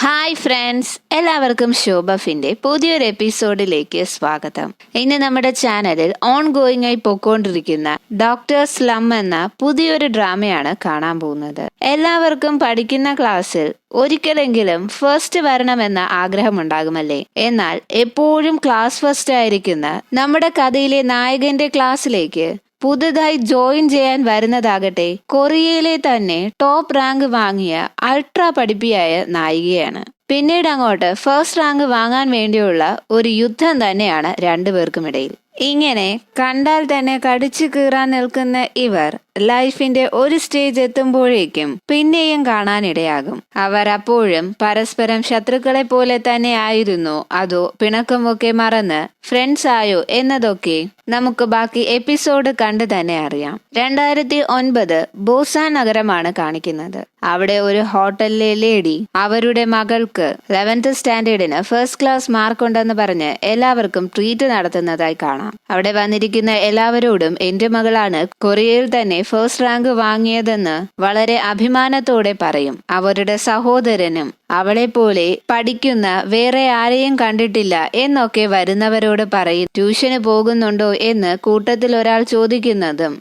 Hi friends, എല്ലാവർക്കും ശോഭഫിന്റെ പുതിയൊരു എപ്പിസോഡിലേക്ക് സ്വാഗതം. ഇന്ന് നമ്മുടെ ചാനലിൽ ഓൺ ഗോയിങ് ആയി പൊക്കോണ്ടിരിക്കുന്ന ഡോക്ടർ സ്ലം എന്ന പുതിയൊരു ഡ്രാമയാണ് കാണാൻ പോകുന്നത്. എല്ലാവർക്കും പഠിക്കുന്ന ക്ലാസ്സിൽ ഒരിക്കലെങ്കിലും ഫസ്റ്റ് വരണമെന്ന ആഗ്രഹമുണ്ടാകുമല്ലേ? എന്നാൽ എപ്പോഴും ക്ലാസ് ഫസ്റ്റ് ആയിരിക്കുന്ന നമ്മുടെ കഥയിലെ നായകന്റെ ക്ലാസ്സിലേക്ക് പുതുതായി ജോയിൻ ചെയ്യാൻ വരുന്നതാകട്ടെ കൊറിയയിലെ തന്നെ ടോപ്പ് റാങ്ക് വാങ്ങിയ അൾട്രാ പഠിപ്പിയായ നായികയാണ്. പിന്നീട് അങ്ങോട്ട് ഫസ്റ്റ് റാങ്ക് വാങ്ങാൻ വേണ്ടിയുള്ള ഒരു യുദ്ധം തന്നെയാണ് രണ്ടുപേർക്കുമിടയിൽ. ഇങ്ങനെ കണ്ടാൽ തന്നെ കടിച്ചു കീറാൻ നിൽക്കുന്ന ഇവർ ലൈഫിന്റെ ഒരു സ്റ്റേജ് എത്തുമ്പോഴേക്കും പിന്നെയും കാണാനിടയാകും. അവർ അപ്പോഴും പരസ്പരം ശത്രുക്കളെ പോലെ തന്നെ ആയിരുന്നോ അതോ പിണക്കമൊക്കെ മറന്ന് ഫ്രണ്ട്സ് ആയോ എന്നതൊക്കെ നമുക്ക് ബാക്കി എപ്പിസോഡ് കണ്ടു തന്നെ അറിയാം. 2009 ബോസാൻ നഗരമാണ് കാണിക്കുന്നത്. അവിടെ ഒരു ഹോട്ടലിലെ ലേഡി അവരുടെ മകൾക്ക് 11th സ്റ്റാൻഡേർഡിന് ഫസ്റ്റ് ക്ലാസ് മാർക്ക് ഉണ്ടെന്ന് പറഞ്ഞ് എല്ലാവർക്കും ട്രീറ്റ് നടത്തുന്നതായി കാണാം. അവിടെ വന്നിരിക്കുന്ന എല്ലാവരോടും എന്റെ മകളാണ് കൊറിയയിൽ തന്നെ ഫസ്റ്റ് റാങ്ക് വാങ്ങിയതെന്ന് വളരെ അഭിമാനത്തോടെ പറയും. അവരുടെ സഹോദരനും അവളെ പോലെ പഠിക്കുന്ന വേറെ ആരെയും കണ്ടിട്ടില്ല എന്നൊക്കെ വരുന്നവരോട് പറയും. ട്യൂഷന് പോകുന്നുണ്ടോ എന്ന് കൂട്ടത്തിൽ ഒരാൾ ചോദിക്കുന്നതും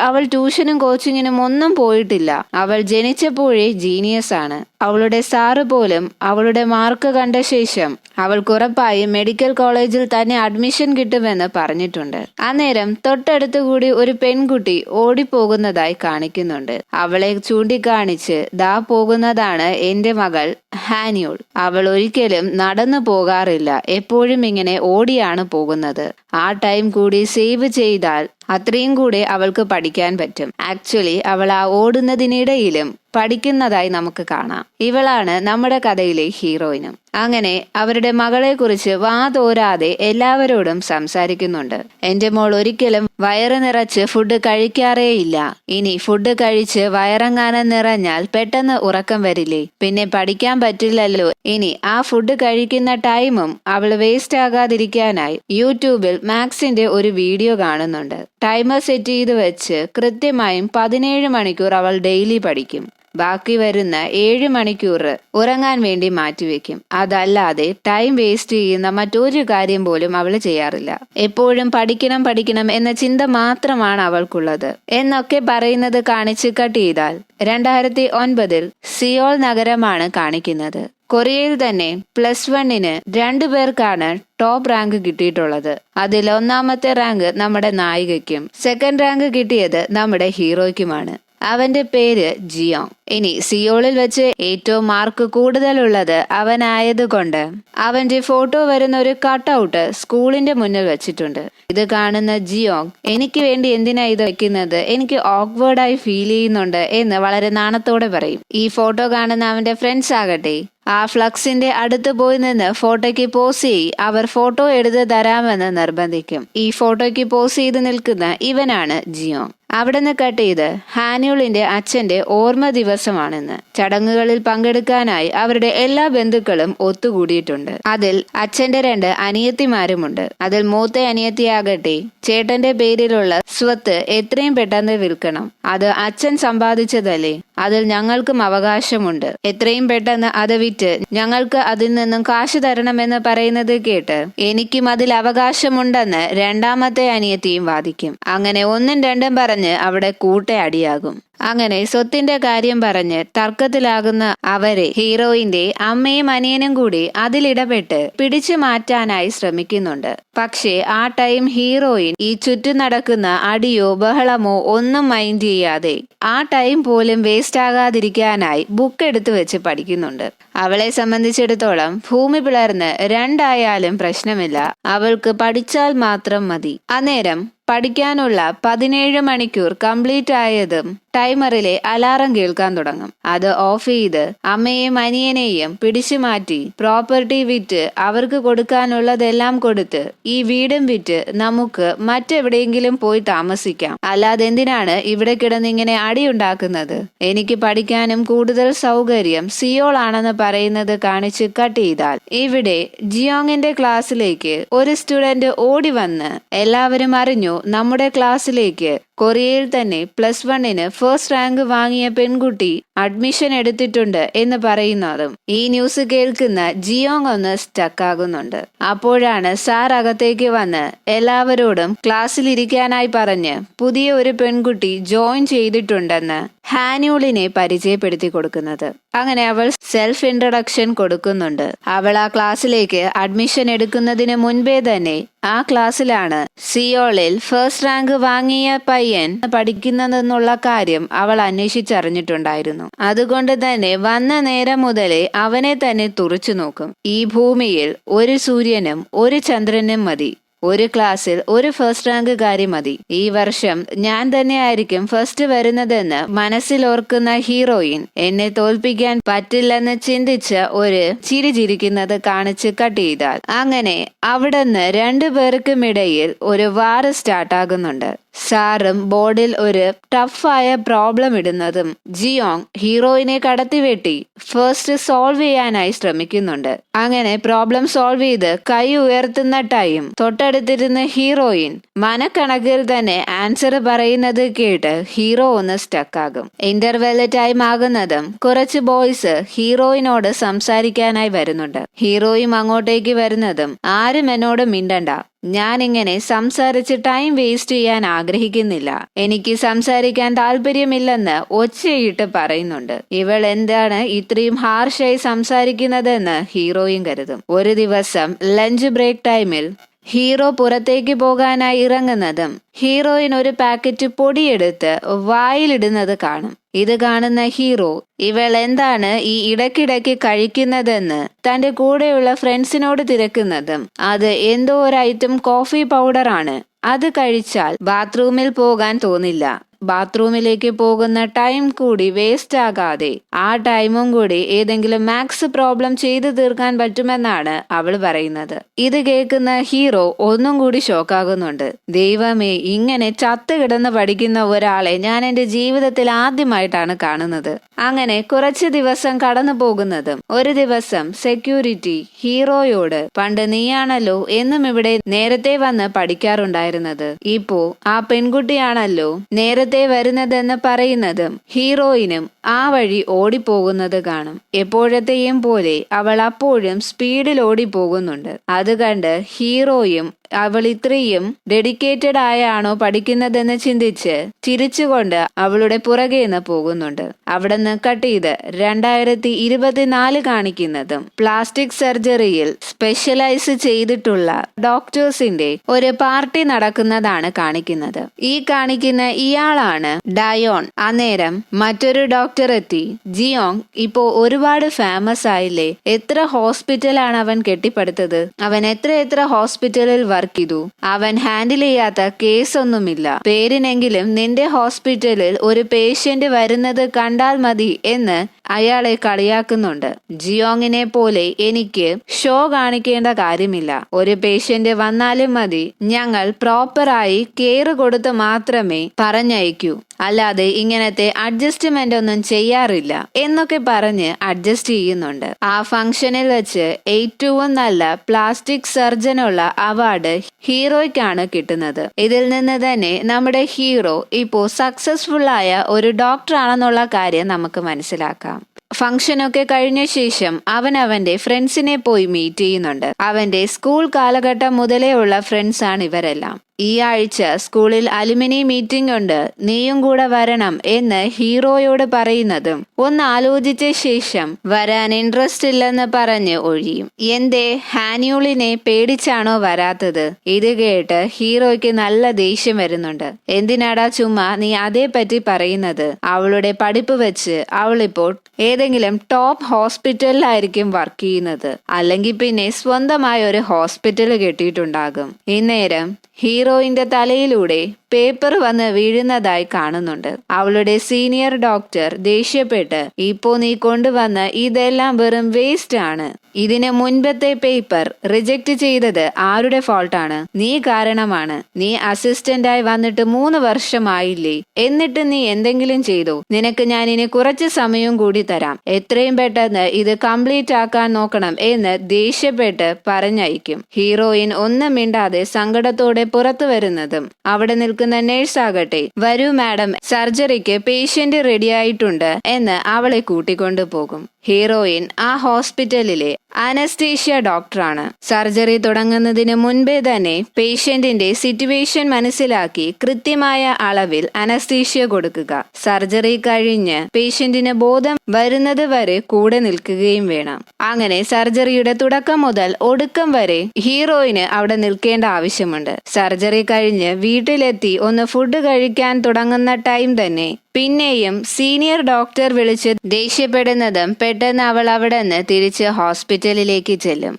അവൾ ട്യൂഷനും കോച്ചിങ്ങിനും ഒന്നും പോയിട്ടില്ല, അവൾ ജനിച്ചപ്പോഴേ ജീനിയസ് ആണ്, അവളുടെ സാറ് പോലും അവളുടെ മാർക്ക് കണ്ട ശേഷം അവൾക്ക് ഉറപ്പായും മെഡിക്കൽ കോളേജിൽ തന്നെ അഡ്മിഷൻ കിട്ടുമെന്ന് പറഞ്ഞിട്ടുണ്ട്. അന്നേരം തൊട്ടടുത്തു കൂടി ഒരു പെൺകുട്ടി ഓടിപ്പോകുന്നതായി കാണിക്കുന്നുണ്ട്. അവളെ ചൂണ്ടിക്കാണിച്ച് ദാ പോകുന്നതാണ് എന്റെ മകൾ ഹാനിയോൾ. അവൾ ഒരിക്കലും നടന്നു പോകാറില്ല, എപ്പോഴും ഇങ്ങനെ ഓടിയാണ് പോകുന്നത്. ആ ടൈം കൂടി സേവ് ചെയ്താൽ അത്രയും കൂടെ അവൾക്ക് പഠിക്കാൻ പറ്റും. ആക്ച്വലി അവൾ ആ ഓടുന്നതിനിടയിലും പഠിക്കുന്നതായി നമുക്ക് കാണാം. ഇവളാണ് നമ്മുടെ കഥയിലെ ഹീറോയിനും. അങ്ങനെ അവരുടെ മകളെ കുറിച്ച് വാതോരാതെ എല്ലാവരോടും സംസാരിക്കുന്നുണ്ട്. എന്റെ മോൾ ഒരിക്കലും വയറ് നിറച്ച് ഫുഡ് കഴിക്കാറേയില്ല. ഇനി ഫുഡ് കഴിച്ച് വയറങ്ങാനം നിറഞ്ഞാൽ പെട്ടെന്ന് ഉറക്കം വരില്ലേ, പിന്നെ പഠിക്കാൻ പറ്റില്ലല്ലോ. ഇനി ആ ഫുഡ് കഴിക്കുന്ന ടൈമും അവൾ വേസ്റ്റ് ആകാതിരിക്കാനായി യൂട്യൂബിൽ മാത്സിന്റെ ഒരു വീഡിയോ കാണുന്നുണ്ട്. ടൈമർ സെറ്റ് ചെയ്ത് വെച്ച് കൃത്യമായും 17 മണിക്കൂർ അവൾ ഡെയിലി പഠിക്കും. ബാക്കി വരുന്ന 7 മണിക്കൂർ ഉറങ്ങാൻ വേണ്ടി മാറ്റിവെക്കും. അതല്ലാതെ ടൈം വേസ്റ്റ് ചെയ്യുന്ന മറ്റൊരു കാര്യം പോലും അവൾ ചെയ്യാറില്ല. എപ്പോഴും പഠിക്കണം പഠിക്കണം എന്ന ചിന്ത മാത്രമാണ് അവൾക്കുള്ളത് എന്നൊക്കെ പറയുന്നത് കാണിച്ച് കട്ട് ചെയ്താൽ 2009 സിയോൾ നഗരമാണ് കാണിക്കുന്നത്. കൊറിയയിൽ തന്നെ +1 2 പേർക്കാണ് ടോപ്പ് റാങ്ക് കിട്ടിയിട്ടുള്ളത്. അതിൽ ഒന്നാമത്തെ റാങ്ക് നമ്മുടെ നായികയ്ക്കും സെക്കൻഡ് റാങ്ക് കിട്ടിയത് നമ്മുടെ ഹീറോയ്ക്കുമാണ്. അവന്റെ പേര് ജിയോങ്. ഇനി സിയോളിൽ വെച്ച് ഏറ്റവും മാർക്ക് കൂടുതലുള്ളത് അവനായതുകൊണ്ട് അവന്റെ ഫോട്ടോ വരുന്ന ഒരു കട്ടൗട്ട് സ്കൂളിന്റെ മുന്നിൽ വെച്ചിട്ടുണ്ട്. ഇത് കാണുന്ന ജിയോങ് എനിക്ക് വേണ്ടി എന്തിനാ ഇത് വെക്കുന്നത്, എനിക്ക് ഓക്വേർഡായി ഫീൽ ചെയ്യുന്നുണ്ട് എന്ന് വളരെ നാണത്തോടെ പറയും. ഈ ഫോട്ടോ കാണുന്ന അവന്റെ ഫ്രണ്ട്സ് ആകട്ടെ ആ ഫ്ലക്സിന്റെ അടുത്ത് പോയി നിന്ന് ഫോട്ടോയ്ക്ക് പോസ് ചെയ്യി അവർ ഫോട്ടോ എടുത്ത് തരാമെന്ന് നിർബന്ധിക്കും. ഈ ഫോട്ടോയ്ക്ക് പോസ് ചെയ്ത് നിൽക്കുന്ന ഇവനാണ് ജിയോങ്. അവിടെ നിന്ന് കട്ട് ചെയ്ത് ഹാനിയോളിന്റെ അച്ഛന്റെ ഓർമ്മ ദിവസമാണെന്ന്. ചടങ്ങുകളിൽ പങ്കെടുക്കാനായി അവരുടെ എല്ലാ ബന്ധുക്കളും ഒത്തുകൂടിയിട്ടുണ്ട്. അതിൽ അച്ഛന്റെ 2 അനിയത്തിമാരുമുണ്ട്. അതിൽ മൂത്ത അനിയത്തിയാകട്ടെ ചേട്ടന്റെ പേരിലുള്ള സ്വത്ത് എത്രയും പെട്ടെന്ന് വിൽക്കണം, അത് അച്ഛൻ സമ്പാദിച്ചതല്ലേ, അതിൽ ഞങ്ങൾക്കും അവകാശമുണ്ട്, എത്രയും പെട്ടെന്ന് അത് വിറ്റ് ഞങ്ങൾക്ക് അതിൽ നിന്നും കാശ് തരണമെന്ന് പറയുന്നത് കേട്ട് എനിക്കും അതിൽ അവകാശമുണ്ടെന്ന് രണ്ടാമത്തെ അനിയത്തിയും വാദിക്കും. അങ്ങനെ 1ഉം 2ഉം പറഞ്ഞ് അവിടെ കൂട്ടയടിയാകും. അങ്ങനെ സ്വത്തിന്റെ കാര്യം പറഞ്ഞ് തർക്കത്തിലാകുന്ന അവരെ ഹീറോയിന്റെ അമ്മയും അനിയനും കൂടി അതിലിടപെട്ട് പിടിച്ചു മാറ്റാനായി ശ്രമിക്കുന്നുണ്ട്. പക്ഷേ ആ ടൈം ഹീറോയിൻ ഈ ചുറ്റും നടക്കുന്ന അടിയോ ബഹളമോ ഒന്നും മൈൻഡ് ചെയ്യാതെ ആ ടൈം പോലും വേസ്റ്റ് ആകാതിരിക്കാനായി ബുക്ക് എടുത്തു വെച്ച് പഠിക്കുന്നുണ്ട്. അവളെ സംബന്ധിച്ചിടത്തോളം ഭൂമി പിളർന്ന് 2 ആയാലും പ്രശ്നമില്ല, അവൾക്ക് പഠിച്ചാൽ മാത്രം മതി. അന്നേരം പഠിക്കാനുള്ള 17 മണിക്കൂർ കംപ്ലീറ്റ് ആയതും ടൈമറിലെ അലാറം കേൾക്കാൻ തുടങ്ങും. അത് ഓഫ് ചെയ്ത് അമ്മയെയും അനിയനെയും പിടിച്ചു മാറ്റി പ്രോപ്പർട്ടി വിറ്റ് അവർക്ക് കൊടുക്കാനുള്ളതെല്ലാം കൊടുത്ത് ഈ വീടും വിറ്റ് നമുക്ക് മറ്റെവിടെയെങ്കിലും പോയി താമസിക്കാം, അല്ലാതെ എന്തിനാണ് ഇവിടെ കിടന്നിങ്ങനെ അടിയുണ്ടാക്കുന്നത്, എനിക്ക് പഠിക്കാനും കൂടുതൽ സൗകര്യം സിയോൾ ആണെന്ന് പറയുന്നത് കാണിച്ച് കട്ട് ചെയ്താൽ ഇവിടെ ജിയോങ്ങിന്റെ ക്ലാസ്സിലേക്ക് ഒരു സ്റ്റുഡന്റ് ഓടി വന്ന് എല്ലാവരും അറിഞ്ഞു നമ്മുടെ ക്ലാസ്സിലേക്ക് കൊറിയയിൽ തന്നെ +1 ഫസ്റ്റ് റാങ്ക് വാങ്ങിയ പെൺകുട്ടി അഡ്മിഷൻ എടുത്തിട്ടുണ്ട് എന്ന് പറയുന്നതും ഈ ന്യൂസ് കേൾക്കുന്ന ജിയോങ് ഒന്ന് സ്റ്റക്ക് ആകുന്നുണ്ട്. അപ്പോഴാണ് സാർ അകത്തേക്ക് വന്ന് എല്ലാവരോടും ക്ലാസ്സിലിരിക്കാനായി പറഞ്ഞ് പുതിയ ഒരു പെൺകുട്ടി ജോയിൻ ചെയ്തിട്ടുണ്ടെന്ന് ഹാന്യൂളിനെ പരിചയപ്പെടുത്തി കൊടുക്കുന്നത്. അങ്ങനെ അവൾ സെൽഫ് ഇൻട്രൊഡക്ഷൻ കൊടുക്കുന്നുണ്ട്. അവൾ ആ ക്ലാസ്സിലേക്ക് അഡ്മിഷൻ എടുക്കുന്നതിന് മുൻപേ തന്നെ ആ ക്ലാസ്സിലാണ് സിയോളിൽ ഫസ്റ്റ് റാങ്ക് വാങ്ങിയ പയ്യൻ പഠിക്കുന്നതെന്നുള്ള കാര്യം അവൾ അന്വേഷിച്ചറിഞ്ഞിട്ടുണ്ടായിരുന്നു. അതുകൊണ്ട് തന്നെ വന്ന നേരം മുതലേ അവനെ തന്നെ തുറച്ചു നോക്കും. ഈ ഭൂമിയിൽ ഒരു സൂര്യനും ഒരു ചന്ദ്രനും മതി, ഒരു ക്ലാസ്സിൽ ഒരു ഫസ്റ്റ് റാങ്കുകാരി മതി. ഈ വർഷം ഞാൻ തന്നെയായിരിക്കും ഫസ്റ്റ് വരുന്നതെന്ന് മനസ്സിലോർക്കുന്ന ഹീറോയിൻ എന്നെ തോൽപ്പിക്കാൻ പറ്റില്ലെന്ന് ചിന്തിച്ച് ഒരു ചിരി ചിരിക്കുന്നത് കാണിച്ച് കട്ട് ചെയ്താൽ അങ്ങനെ അവിടുന്ന് രണ്ടുപേർക്കുമിടയിൽ ഒരു വാർ സ്റ്റാർട്ടാകുന്നുണ്ട്. സാറും ബോർഡിൽ ഒരു ടഫായ പ്രോബ്ലം ഇടുന്നതും ജിയോങ് ഹീറോയിനെ കടത്തിവെട്ടി ഫസ്റ്റ് സോൾവ് ചെയ്യാനായി ശ്രമിക്കുന്നുണ്ട്. അങ്ങനെ പ്രോബ്ലം സോൾവ് ചെയ്ത് കൈ ഉയർത്തുന്ന ടൈം തൊട്ടടുത്തിരുന്ന ഹീറോയിൻ മനക്കണക്കിൽ തന്നെ ആൻസർ പറയുന്നത് കേട്ട് ഹീറോ ഒന്ന് സ്റ്റക്കാകും. ഇന്റർവെൽ ടൈം ആകുന്നതും കുറച്ച് ബോയ്സ് ഹീറോയിനോട് സംസാരിക്കാനായി വരുന്നുണ്ട്. ഹീറോയും അങ്ങോട്ടേക്ക് വരുന്നതും ആരും എന്നോട് മിണ്ടണ്ട, ഞാനിങ്ങനെ സംസാരിച്ച് ടൈം വേസ്റ്റ് ചെയ്യാൻ ആഗ്രഹിക്കുന്നില്ല, എനിക്ക് സംസാരിക്കാൻ താല്പര്യമില്ലെന്ന് ഒച്ചയിട്ട് പറയുന്നുണ്ട്. ഇവൾ എന്താണ് ഇത്രയും ഹാർഷായി സംസാരിക്കുന്നതെന്ന് ഹീറോയും കരുതും. ഒരു ദിവസം ലഞ്ച് ബ്രേക്ക് ടൈമിൽ ഹീറോ പുറത്തേക്ക് പോകാനായി ഇറങ്ങുന്നതും ഹീറോയിൻ ഒരു പാക്കറ്റ് പൊടിയെടുത്ത് വായിലിടുന്നത് കാണും. ഇത് കാണുന്ന ഹീറോ ഇവൾ എന്താണ് ഈ ഇടയ്ക്കിടയ്ക്ക് കഴിക്കുന്നതെന്ന് തന്റെ കൂടെയുള്ള ഫ്രണ്ട്സിനോട് തിരക്കുന്നതും അത് എന്തോ ഒരു ഐറ്റം കോഫി പൗഡർ ആണ്, അത് കഴിച്ചാൽ ബാത്റൂമിൽ പോകാൻ തോന്നില്ല, ബാത്റൂമിലേക്ക് പോകുന്ന ടൈം കൂടി വേസ്റ്റ് ആകാതെ ആ ടൈമും കൂടി ഏതെങ്കിലും മാത്സ് പ്രോബ്ലം ചെയ്തു തീർക്കാൻ പറ്റുമെന്നാണ് അവൾ പറയുന്നത്. ഇത് കേൾക്കുന്ന ഹീറോ ഒന്നും കൂടി ഷോക്കാകുന്നുണ്ട്. ദൈവമേ, ഇങ്ങനെ ചത്തു കിടന്ന് പഠിക്കുന്ന ഒരാളെ ഞാൻ എന്റെ ജീവിതത്തിൽ ആദ്യമായിട്ടാണ് കാണുന്നത്. അങ്ങനെ കുറച്ച് ദിവസം കടന്നു പോകുന്നതും ഒരു ദിവസം സെക്യൂരിറ്റി ഹീറോയോട് പണ്ട് നീയാണല്ലോ എന്നും ഇവിടെ നേരത്തെ വന്ന് പഠിക്കാറുണ്ടായിരുന്നത്, ഇപ്പോ ആ പെൺകുട്ടിയാണല്ലോ നേരത്തെ വരുന്നതെന്ന് പറയുന്നതും ഹീറോയിനും ആ വഴി ഓടിപ്പോകുന്നത് കാണും. എപ്പോഴത്തെയും പോലെ അവൾ അപ്പോഴും സ്പീഡിൽ ഓടിപ്പോകുന്നുണ്ട്. അത് കണ്ട് ഹീറോയും അവൾ ഇത്രയും ഡെഡിക്കേറ്റഡ് ആയാണോ പഠിക്കുന്നതെന്ന് ചിന്തിച്ച് ചിരിച്ചുകൊണ്ട് അവളുടെ പുറകെ നിന്ന് പോകുന്നുണ്ട്. അവിടെ നിന്ന് കട്ട് ചെയ്ത് 2024 കാണിക്കുന്നതും പ്ലാസ്റ്റിക് സർജറിയിൽ സ്പെഷ്യലൈസ് ചെയ്തിട്ടുള്ള ഡോക്ടേഴ്സിന്റെ ഒരു പാർട്ടി നടക്കുന്നതാണ് കാണിക്കുന്നത്. ഈ കാണിക്കുന്ന ഇയാളാണ് ഡയോൺ. അന്നേരം മറ്റൊരു ഡോക്ടർ എത്തി, ജിയോങ് ഇപ്പോ ഒരുപാട് ഫേമസ് ആയില്ലേ, എത്ര ഹോസ്പിറ്റലാണ് അവൻ കെട്ടിപ്പടുത്തത്, അവൻ എത്ര ഹോസ്പിറ്റലിൽ വർക്ക് ചെയ്തു, അവൻ ഹാൻഡിൽ ചെയ്യാത്ത കേസൊന്നുമില്ല, പേരിനെങ്കിലും നിന്റെ ഹോസ്പിറ്റലിൽ ഒരു പേഷ്യന്റ് വരുന്നത് കണ്ടാൽ മതി എന്ന് അയാളെ കളിയാക്കുന്നുണ്ട്. ജിയോങ്ങിനെ പോലെ എനിക്ക് ഷോ കാണിക്കേണ്ട കാര്യമില്ല, ഒരു പേഷ്യന്റ് വന്നാലും മതി, ഞങ്ങൾ പ്രോപ്പറായി കെയർ കൊടുത്ത് മാത്രമേ പറഞ്ഞയക്കൂ, അല്ലാതെ ഇങ്ങനത്തെ അഡ്ജസ്റ്റ്മെന്റ് ഒന്നും ചെയ്യാറില്ല എന്നൊക്കെ പറഞ്ഞ് അഡ്ജസ്റ്റ് ചെയ്യുന്നുണ്ട്. ആ ഫംഗ്ഷനിൽ വെച്ച് ഏറ്റവും നല്ല പ്ലാസ്റ്റിക് സർജനുള്ള അവാർഡ് ഹീറോയ്ക്കാണ് കിട്ടുന്നത്. ഇതിൽ നിന്ന് തന്നെ നമ്മുടെ ഹീറോ ഇപ്പോ സക്സസ്ഫുൾ ആയ ഒരു ഡോക്ടർ ആണെന്നുള്ള കാര്യം നമുക്ക് മനസ്സിലാക്കാം. ഫംഗ്ഷനൊക്കെ കഴിഞ്ഞ ശേഷം അവൻ അവന്റെ ഫ്രണ്ട്സിനെ പോയി മീറ്റ് ചെയ്യുന്നുണ്ട്. അവന്റെ സ്കൂൾ കാലഘട്ടം മുതലേ ഉള്ള ഫ്രണ്ട്സ് ആണ് ഇവരെല്ലാം. ഈ ആഴ്ച സ്കൂളിൽ അലുമിനി മീറ്റിംഗ് ഉണ്ട്, നീയും കൂടെ വരണം എന്ന് ഹീറോയോട് പറയുന്നതും ഒന്ന് ആലോചിച്ച ശേഷം വരാൻ ഇൻട്രസ്റ്റ് ഇല്ലെന്ന് പറഞ്ഞ് ഒഴിയും. എന്തേ, ഹാന്യൂളിനെ പേടിച്ചാണോ വരാത്തത്? ഇത് കേട്ട് ഹീറോയ്ക്ക് നല്ല ദേഷ്യം വരുന്നുണ്ട്. എന്തിനാടാ ചുമ്മാ നീ അതേപറ്റി പറയുന്നത്? അവളുടെ പഠിപ്പ് വെച്ച് അവളിപ്പോൾ ഏതെങ്കിലും ടോപ്പ് ഹോസ്പിറ്റലിലായിരിക്കും വർക്ക് ചെയ്യുന്നത്, അല്ലെങ്കിൽ പിന്നെ സ്വന്തമായ ഒരു ഹോസ്പിറ്റൽ കെട്ടിയിട്ടുണ്ടാകും. ഇന്നേരം ഹീറോയിന്റെ തലയിലൂടെ പേപ്പർ വന്ന് വീഴുന്നതായി കാണുന്നുണ്ട്. അവളുടെ സീനിയർ ഡോക്ടർ ദേഷ്യപ്പെട്ട്, ഇപ്പോ നീ കൊണ്ടുവന്ന ഇതെല്ലാം വെറും വേസ്റ്റ് ആണ്, ഇതിന് മുൻപത്തെ പേപ്പർ റിജക്ട് ചെയ്തത് ആരുടെ ഫോൾട്ടാണ്? നീ കാരണമാണ്. നീ അസിസ്റ്റന്റായി വന്നിട്ട് 3 വർഷമായില്ലേ, എന്നിട്ട് നീ എന്തെങ്കിലും ചെയ്തോ? നിനക്ക് ഞാൻ ഇനി കുറച്ച് സമയം കൂടി തരാം, എത്രയും പെട്ടെന്ന് ഇത് കംപ്ലീറ്റ് ആക്കാൻ നോക്കണം എന്ന് ദേഷ്യപ്പെട്ട് പറഞ്ഞയക്കും. ഹീറോയിൻ ഒന്നും മിണ്ടാതെ സങ്കടത്തോടെ പുറത്തു വരുന്നതും അവിടെ നിൽക്കുന്ന കൊടുക്കുന്ന നേഴ്സാകട്ടെ, വരൂ മാഡം, സർജറിക്ക് പേഷ്യന്റ് റെഡിയായിട്ടുണ്ട് എന്ന് അവളെ കൂട്ടിക്കൊണ്ടു പോകും. ഹീറോയിൻ ആ ഹോസ്പിറ്റലിലെ അനസ്തേഷ്യ ഡോക്ടറാണ്. സർജറി തുടങ്ങുന്നതിന് മുൻപേ തന്നെ പേഷ്യന്റിന്റെ സിറ്റുവേഷൻ മനസ്സിലാക്കി കൃത്യമായ അളവിൽ അനസ്തേഷ്യ കൊടുക്കുക. സർജറി കഴിഞ്ഞ് പേഷ്യന്റിന് ബോധം വരുന്നത് വരെ കൂടെ നിൽക്കുകയും വേണം. അങ്ങനെ സർജറിയുടെ തുടക്കം മുതൽ ഒടുക്കം വരെ ഹീറോയിന് അവിടെ നിൽക്കേണ്ട ആവശ്യമുണ്ട്. സർജറി കഴിഞ്ഞ് വീട്ടിലെത്തി ഒന്ന് ഫുഡ് കഴിക്കാൻ തുടങ്ങുന്ന ടൈം തന്നെ പിന്നെയും സീനിയർ ഡോക്ടർ വിളിച്ച് ദേഷ്യപ്പെടുന്നതും പെട്ടെന്ന് അവൾ അവിടെ നിന്ന് തിരിച്ച് ഹോസ്പിറ്റലിലേക്ക് ചെല്ലും.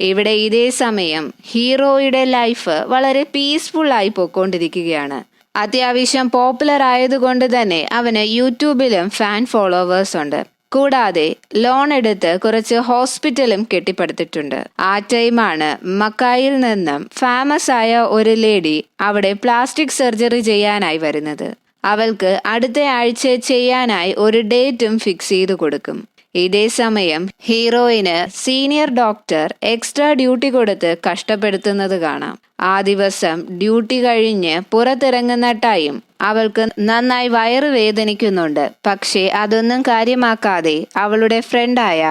ഇവിടെ ഇതേ സമയം ഹീറോയുടെ ലൈഫ് വളരെ പീസ്ഫുൾ ആയി പോയിക്കൊണ്ടിരിക്കുകയാണ്. അത്യാവശ്യം പോപ്പുലർ ആയതുകൊണ്ട് തന്നെ അവന് യൂട്യൂബിലും ഫാൻ ഫോളോവേഴ്സ് ഉണ്ട്. കൂടാതെ ലോൺ എടുത്ത് കുറച്ച് ഹോസ്പിറ്റലും കെട്ടിപ്പടുത്തിട്ടുണ്ട്. ആ ടൈമാണ് മക്കായിൽ നിന്നും ഫേമസ് ആയ ഒരു ലേഡി അവിടെ പ്ലാസ്റ്റിക് സർജറി ചെയ്യാനായി വരുന്നത്. അവൾക്ക് അടുത്ത ആഴ്ച ചെയ്യാനായി ഒരു ഡേറ്റും ഫിക്സ് ചെയ്തു കൊടുക്കും. ഇതേ സമയം ഹീറോയിന് സീനിയർ ഡോക്ടർ എക്സ്ട്രാ ഡ്യൂട്ടി കൊടുത്ത് കഷ്ടപ്പെടുത്തുന്നത് കാണാം. ആ ദിവസം ഡ്യൂട്ടി കഴിഞ്ഞ് പുറത്തിറങ്ങുന്ന ടൈം അവൾക്ക് നന്നായി വയറ് വേദനിക്കുന്നുണ്ട്. പക്ഷേ അതൊന്നും കാര്യമാക്കാതെ അവളുടെ ഫ്രണ്ടായ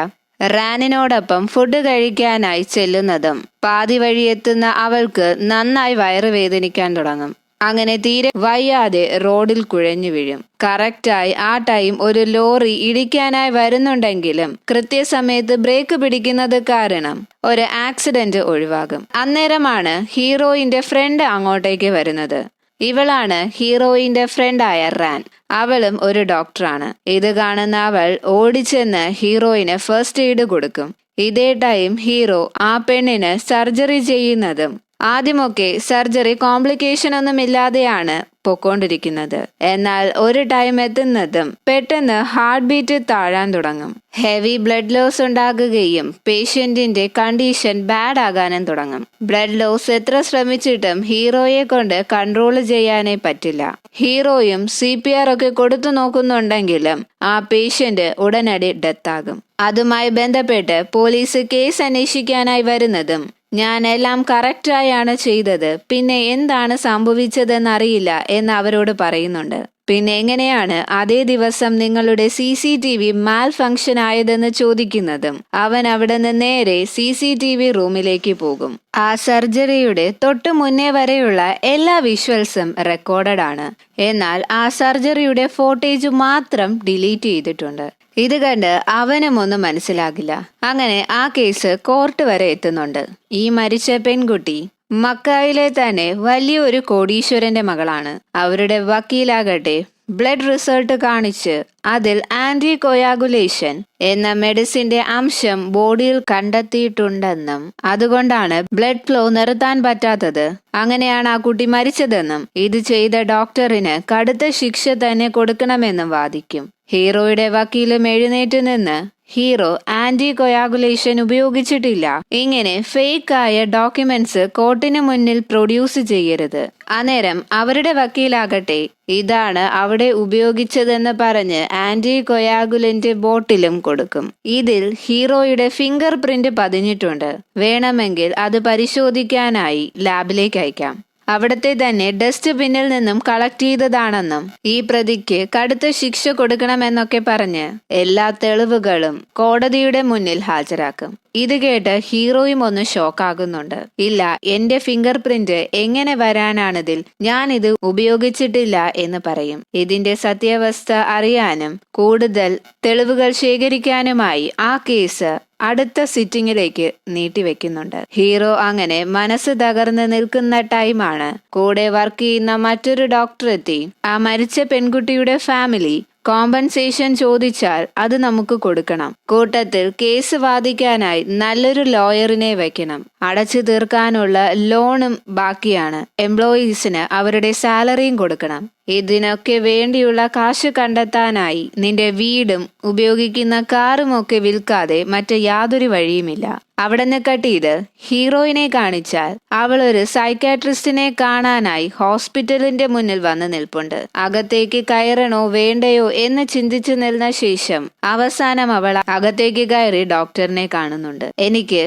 റാനിനോടൊപ്പം ഫുഡ് കഴിക്കാനായി ചെല്ലുന്നതും പാതി വഴി എത്തുന്ന അവൾക്ക് നന്നായി വയറ് വേദനിക്കാൻ തുടങ്ങും. അങ്ങനെ തീരെ വയ്യാതെ റോഡിൽ കുഴഞ്ഞു വീഴും. കറക്റ്റായി ആ ടൈം ഒരു ലോറി ഇടിക്കാനായി വരുന്നുണ്ടെങ്കിലും കൃത്യസമയത്ത് ബ്രേക്ക് പിടിക്കുന്നത് കാരണം ഒരു ആക്സിഡന്റ് ഒഴിവാകും. അന്നേരമാണ് ഹീറോയിന്റെ ഫ്രണ്ട് അങ്ങോട്ടേക്ക് വരുന്നത്. ഇവളാണ് ഹീറോയിന്റെ ഫ്രണ്ടായ റാൻ. അവളും ഒരു ഡോക്ടറാണ്. ഇത് കാണുന്ന അവൾ ഓടിച്ചെന്ന് ഹീറോയിന് ഫസ്റ്റ് എയ്ഡ് കൊടുക്കും. ഇതേ ടൈം ഹീറോ ആ പെണ്ണിന് സർജറി ചെയ്യുന്നതും ആദ്യമൊക്കെ സർജറി കോംപ്ലിക്കേഷൻ ഒന്നും ഇല്ലാതെയാണ് പൊക്കോണ്ടിരിക്കുന്നത്. എന്നാൽ ഒരു ടൈം എത്തുന്നതും പെട്ടെന്ന് ഹാർട്ട് ബീറ്റ് താഴാൻ തുടങ്ങും. ഹെവി ബ്ലഡ് ലോസ് ഉണ്ടാകുകയും പേഷ്യന്റിന്റെ കണ്ടീഷൻ ബാഡ് ആകാനും തുടങ്ങും. ബ്ലഡ് ലോസ് എത്ര ശ്രമിച്ചിട്ടും ഹീറോയെ കൊണ്ട് കൺട്രോൾ ചെയ്യാനേ പറ്റില്ല. ഹീറോയും CPR ഒക്കെ കൊടുത്തു നോക്കുന്നുണ്ടെങ്കിലും ആ പേഷ്യന്റ് ഉടനടി ഡെത്താകും. അതുമായി ബന്ധപ്പെട്ട് പോലീസ് കേസ് അന്വേഷിക്കാനായി വരുന്നതും ഞാൻ എല്ലാം കറക്റ്റായാണ് ചെയ്തത്, പിന്നെ എന്താണ് സംഭവിച്ചതെന്നറിയില്ല എന്ന് അവരോട് പറയുന്നുണ്ട്. പിന്നെ എങ്ങനെയാണ് അതേ ദിവസം നിങ്ങളുടെ CCTV മാൽ ഫങ്ഷൻ ആയതെന്ന് ചോദിക്കുന്നതും അവൻ അവിടെ നിന്ന് നേരെ CCTV റൂമിലേക്ക് പോകും. ആ സർജറിയുടെ തൊട്ടു മുന്നേ വരെയുള്ള എല്ലാ വിഷ്വൽസും റെക്കോർഡഡ് ആണ്. എന്നാൽ ആ സർജറിയുടെ ഫോട്ടേജ് മാത്രം ഡിലീറ്റ് ചെയ്തിട്ടുണ്ട്. ഇത് കണ്ട് അവനും ഒന്നും മനസ്സിലാകില്ല. അങ്ങനെ ആ കേസ് കോർട്ട് വരെ എത്തുന്നുണ്ട്. ഈ മരിച്ച പെൺകുട്ടി മക്കായിലെ തന്നെ വലിയൊരു കോടീശ്വരന്റെ മകളാണ്. അവരുടെ വക്കീലാകട്ടെ ബ്ലഡ് റിസൾട്ട് കാണിച്ച് അതിൽ ആന്റി കൊയാഗുലേഷൻ എന്ന മെഡിസിന്റെ അംശം ബോഡിയിൽ കണ്ടെത്തിയിട്ടുണ്ടെന്നും അതുകൊണ്ടാണ് ബ്ലഡ് ഫ്ലോ നിർത്താൻ പറ്റാത്തത്, അങ്ങനെയാണ് ആ കുട്ടി മരിച്ചതെന്നും ഇത് ചെയ്ത ഡോക്ടറിന് കടുത്ത ശിക്ഷ തന്നെ കൊടുക്കണമെന്നും വാദിക്കും. ഹീറോയുടെ വക്കീലും എഴുന്നേറ്റ് നിന്ന് ഹീറോ ആന്റി കൊയാഗുലേഷൻ ഉപയോഗിച്ചിട്ടില്ല, ഇങ്ങനെ ഫേക്ക് ആയ ഡോക്യുമെന്റ്സ് കോർട്ടിന് മുന്നിൽ പ്രൊഡ്യൂസ് ചെയ്യരുത്. അന്നേരം അവരുടെ വക്കീലാകട്ടെ ഇതാണ് അവിടെ ഉപയോഗിച്ചതെന്ന് പറഞ്ഞ് ആന്റി കൊയാഗുലന്റ് ബോട്ടിലും കൊടുക്കും. ഇതിൽ ഹീറോയുടെ ഫിംഗർ പ്രിന്റ് പതിഞ്ഞിട്ടുണ്ട്. വേണമെങ്കിൽ അത് പരിശോധിക്കാനായി ലാബിലേക്ക് അയക്കാം. അവിടത്തെ തന്നെ ഡസ്റ്റ് ബിന്നിൽ നിന്നും കളക്ട് ചെയ്തതാണെന്നും ഈ പ്രതിക്ക് കടുത്ത ശിക്ഷ കൊടുക്കണമെന്നൊക്കെ പറഞ്ഞ് എല്ലാ തെളിവുകളും കോടതിയുടെ മുന്നിൽ ഹാജരാക്കും. ഇത് കേട്ട് ഹീറോയും ഒന്ന് ഷോക്കാകുന്നുണ്ട്. ഇല്ല, എന്റെ ഫിംഗർ പ്രിന്റ് എങ്ങനെ വരാനാണിതിൽ, ഞാനിത് ഉപയോഗിച്ചിട്ടില്ല എന്ന് പറയും. ഇതിന്റെ സത്യാവസ്ഥ അറിയാനും കൂടുതൽ തെളിവുകൾ ശേഖരിക്കാനുമായി ആ കേസ് അടുത്ത സിറ്റിംഗിലേക്ക് നീട്ടിവെക്കുന്നുണ്ട്. ഹീറോ അങ്ങനെ മനസ്സ് തകർന്ന് നിൽക്കുന്ന ടൈമാണ് കൂടെ വർക്ക് ചെയ്യുന്ന മറ്റൊരു ഡോക്ടർ എത്തി ആ മരിച്ച പെൺകുട്ടിയുടെ ഫാമിലി കോമ്പൻസേഷൻ ചോദിച്ചാൽ അത് നമുക്ക് കൊടുക്കണം. കൂട്ടത്തിൽ കേസ് വാദിക്കാനായി നല്ലൊരു ലോയറിനെ വെക്കണം. അടച്ചു തീർക്കാനുള്ള ലോണും ബാക്കിയാണ്. എംപ്ലോയീസിന് അവരുടെ സാലറിയും കൊടുക്കണം. ഇതിനൊക്കെ വേണ്ടിയുള്ള കാശ് കണ്ടെത്താനായി നിന്റെ വീടും ഉപയോഗിക്കുന്ന കാറും ഒക്കെ വിൽക്കാതെ മറ്റ് യാതൊരു വഴിയുമില്ല. അവിടെ നിന്ന് കട്ട് ചെയ്ത് ഹീറോയിനെ കാണിച്ചാൽ അവൾ ഒരു സൈക്കാട്രിസ്റ്റിനെ കാണാനായി ഹോസ്പിറ്റലിന്റെ മുന്നിൽ വന്ന് നിൽപ്പുണ്ട്. അകത്തേക്ക് കയറണോ വേണ്ടയോ എന്ന് ചിന്തിച്ചു നിന്ന ശേഷം അവസാനം അവൾ അകത്തേക്ക് കയറി ഡോക്ടറിനെ കാണുന്നുണ്ട്. എനിക്ക്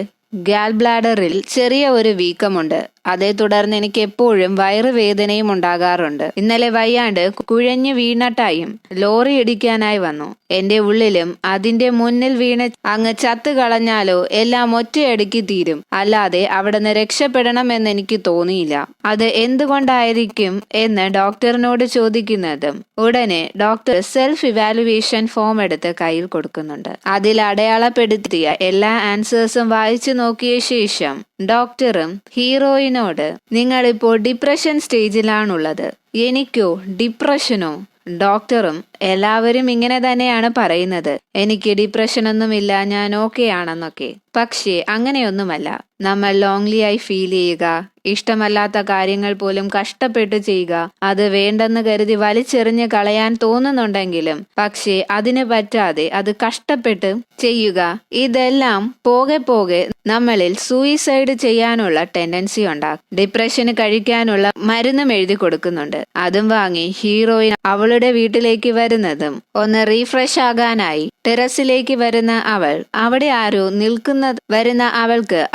ഗാൽ ബ്ലാഡറിൽ ചെറിയ ഒരു വീക്കമുണ്ട്, അതേ തുടർന്ന് എനിക്ക് എപ്പോഴും വയറുവേദനയും ഉണ്ടാകാറുണ്ട്. ഇന്നലെ വയ്യാണ്ട് കുഴഞ്ഞു വീണട്ടായും ലോറി ഇടിക്കാനായി വന്നു. എന്റെ ഉള്ളിലും അതിന്റെ മുന്നിൽ വീണ് അങ്ങ് ചത്തു കളഞ്ഞാലോ എല്ലാം ഒറ്റയടിക്ക് തീരും, അല്ലാതെ അവിടുന്ന് രക്ഷപ്പെടണം എന്ന് എനിക്ക് തോന്നിയില്ല. അത് എന്തുകൊണ്ടായിരിക്കും എന്ന് ഡോക്ടറിനോട് ചോദിക്കുന്നതും ഉടനെ ഡോക്ടർ സെൽഫ് ഇവാലുവേഷൻ ഫോം എടുത്ത് കയ്യിൽ കൊടുക്കുന്നുണ്ട്. അതിൽ അടയാളപ്പെടുത്തിയ എല്ലാ ആൻസേഴ്സും വായിച്ചു നോക്കിയ ശേഷം ഡോക്ടറും ഹീറോയിനോട്, നിങ്ങളിപ്പോൾ ഡിപ്രഷൻ സ്റ്റേജിലാണുള്ളത്. എനിക്കോ ഡിപ്രഷനോ? ഡോക്ടറും എല്ലാവരും ഇങ്ങനെ തന്നെയാണ് പറയുന്നത്, എനിക്ക് ഡിപ്രഷനൊന്നുമില്ല, ഞാൻ ഓക്കെ ആണെന്നൊക്കെ. പക്ഷേ അങ്ങനെയൊന്നുമല്ല. നമ്മൾ ലോൺലി ആയി ഫീൽ ചെയ്യുക, ഇഷ്ടമല്ലാത്ത കാര്യങ്ങൾ പോലും കഷ്ടപ്പെട്ട് ചെയ്യുക, അത് വേണ്ടെന്ന് കരുതി വലിച്ചെറിഞ്ഞ് കളയാൻ തോന്നുന്നുണ്ടെങ്കിലും പക്ഷേ അതിന് പറ്റാതെ അത് കഷ്ടപ്പെട്ട് ചെയ്യുക, ഇതെല്ലാം പോകെ പോകെ നമ്മളിൽ സൂയിസൈഡ് ചെയ്യാനുള്ള ടെൻഡൻസി ഉണ്ടാക്കും. ഡിപ്രഷന് കഴിക്കാനുള്ള മരുന്നും എഴുതി കൊടുക്കുന്നുണ്ട്. അതും വാങ്ങി ഹീറോയിൻ അവളുടെ വീട്ടിലേക്ക് വരുന്നതും ഒന്ന് റീഫ്രഷ് ആകാനായി ടെറസിലേക്ക് വരുന്ന അവൾക്ക്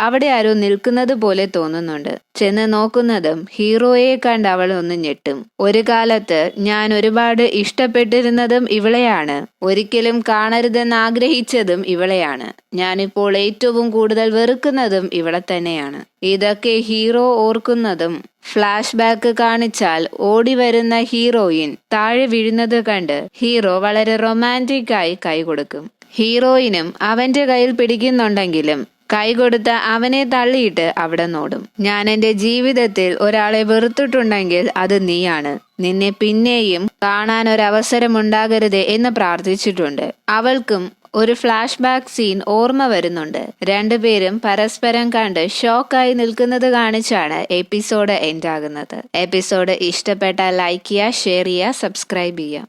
അവിടെ ആരോ നിൽക്കുന്നത് പോലെ തോന്നുന്നുണ്ട്. ചെന്ന് നോക്കുന്നതും ഹീറോയെ കണ്ട് അവൾ ഒന്ന് ഞെട്ടും. ഒരു കാലത്ത് ഞാൻ ഒരുപാട് ഇഷ്ടപ്പെട്ടിരുന്നതും ഇവളെയാണ്, ഒരിക്കലും കാണരുതെന്ന് ആഗ്രഹിച്ചതും ഇവളെയാണ്, ഞാനിപ്പോൾ ഏറ്റവും കൂടുതൽ വെറുക്കുന്നതും ഇവളെ തന്നെയാണ്. ഇതൊക്കെ ഹീറോ ഓർക്കുന്നതും ഫ്ലാഷ് ബാക്ക് കാണിച്ചാൽ ഓടി വരുന്ന ഹീറോയിൻ താഴെ വീഴുന്നത് കണ്ട് ഹീറോ വളരെ റൊമാൻറ്റിക് ആയി കൈ കൊടുക്കും. ഹീറോയിനും അവന്റെ കയ്യിൽ പിടിക്കുന്നുണ്ടെങ്കിലും കൈ കൊടുത്ത അവനെ തള്ളിയിട്ട് അവിടെ നോടും. ഞാൻ എന്റെ ജീവിതത്തിൽ ഒരാളെ വെറുത്തിട്ടുണ്ടെങ്കിൽ അത് നീയാണ്. നിന്നെ പിന്നെയും കാണാൻ ഒരവസരം ഉണ്ടാകരുത് എന്ന് പ്രാർത്ഥിച്ചിട്ടുണ്ട്. അവൾക്കും ഒരു ഫ്ലാഷ് ബാക്ക് സീൻ ഓർമ്മ വരുന്നുണ്ട്. രണ്ടുപേരും പരസ്പരം കണ്ട് ഷോക്കായി നിൽക്കുന്നത് കാണിച്ചാണ് എപ്പിസോഡ് എൻഡ് ആകുന്നത്. എപ്പിസോഡ് ഇഷ്ടപ്പെട്ടാൽ ലൈക്ക് ചെയ്യുക, ഷെയർ ചെയ്യുക, സബ്സ്ക്രൈബ് ചെയ്യുക.